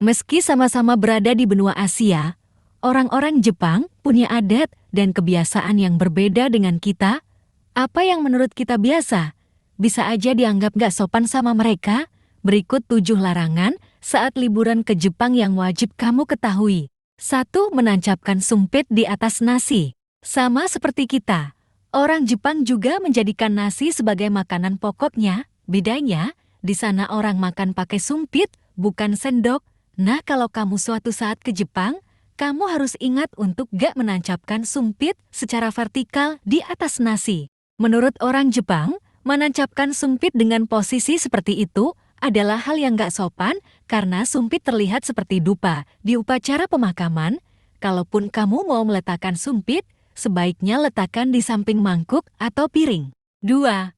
Meski sama-sama berada di benua Asia, orang-orang Jepang punya adat dan kebiasaan yang berbeda dengan kita. Apa yang menurut kita biasa, bisa aja dianggap gak sopan sama mereka. Berikut 7 larangan saat liburan ke Jepang yang wajib kamu ketahui. 1. Menancapkan sumpit di atas nasi. Sama seperti kita, orang Jepang juga menjadikan nasi sebagai makanan pokoknya. Bedanya, di sana orang makan pakai sumpit, bukan sendok. Nah, kalau kamu suatu saat ke Jepang, kamu harus ingat untuk gak menancapkan sumpit secara vertikal di atas nasi. Menurut orang Jepang, menancapkan sumpit dengan posisi seperti itu adalah hal yang gak sopan karena sumpit terlihat seperti dupa di upacara pemakaman. Kalaupun kamu mau meletakkan sumpit, sebaiknya letakkan di samping mangkuk atau piring. 2.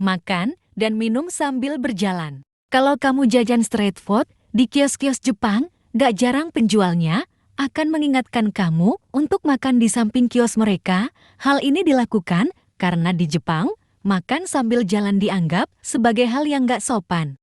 Makan dan minum sambil berjalan. Kalau kamu jajan street food di kios-kios Jepang, gak jarang penjualnya akan mengingatkan kamu untuk makan di samping kios mereka. Hal ini dilakukan karena di Jepang, makan sambil jalan dianggap sebagai hal yang gak sopan.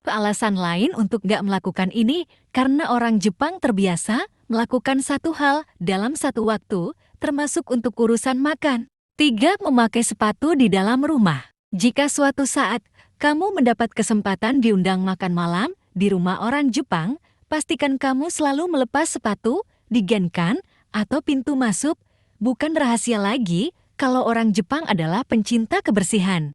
Alasan lain untuk gak melakukan ini karena orang Jepang terbiasa melakukan satu hal dalam satu waktu, termasuk untuk urusan makan. 3. Memakai sepatu di dalam rumah. Jika suatu saat kamu mendapat kesempatan diundang makan malam di rumah orang Jepang, pastikan kamu selalu melepas sepatu di genkan atau pintu masuk. Bukan rahasia lagi kalau orang Jepang adalah pencinta kebersihan.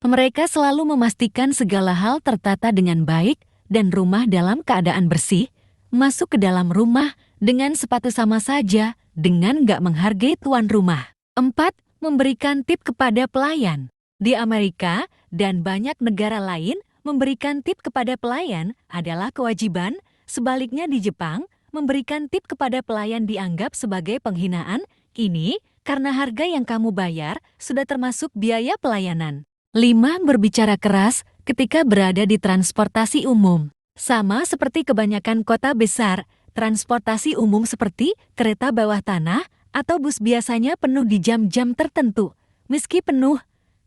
Mereka selalu memastikan segala hal tertata dengan baik dan rumah dalam keadaan bersih. Masuk ke dalam rumah dengan sepatu sama saja dengan gak menghargai tuan rumah. 4. Memberikan tip kepada pelayan. Di Amerika dan banyak negara lain, memberikan tip kepada pelayan adalah kewajiban. Sebaliknya di Jepang, memberikan tip kepada pelayan dianggap sebagai penghinaan. Ini karena harga yang kamu bayar sudah termasuk biaya pelayanan. 5. Berbicara keras ketika berada di transportasi umum. Sama seperti kebanyakan kota besar, transportasi umum seperti kereta bawah tanah atau bus biasanya penuh di jam-jam tertentu. Meski penuh,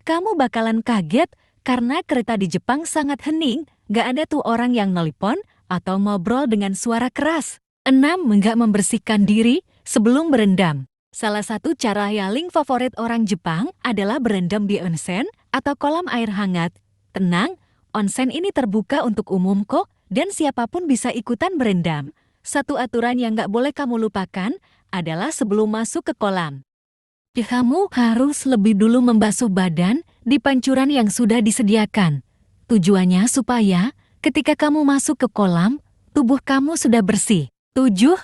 kamu bakalan kaget karena kereta di Jepang sangat hening. Gak ada tuh orang yang nelpon atau ngobrol dengan suara keras. 6. Nggak membersihkan diri sebelum berendam. Salah satu cara paling favorit orang Jepang adalah berendam di onsen atau kolam air hangat. Tenang, onsen ini terbuka untuk umum kok dan siapapun bisa ikutan berendam. Satu aturan yang nggak boleh kamu lupakan adalah sebelum masuk ke kolam, kamu harus lebih dulu membasuh badan di pancuran yang sudah disediakan. Tujuannya supaya ketika kamu masuk ke kolam, tubuh kamu sudah bersih. 7.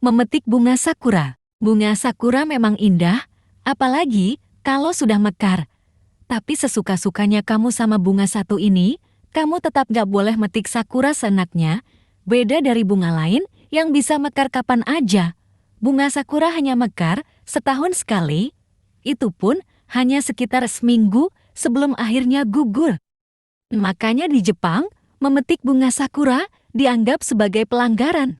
Memetik bunga sakura. Bunga sakura memang indah, apalagi kalau sudah mekar. Tapi sesuka-sukanya kamu sama bunga satu ini, kamu tetap gak boleh metik sakura seenaknya. Beda dari bunga lain yang bisa mekar kapan aja. Bunga sakura hanya mekar setahun sekali. Itu pun hanya sekitar seminggu sebelum akhirnya gugur. Makanya di Jepang, memetik bunga sakura dianggap sebagai pelanggaran.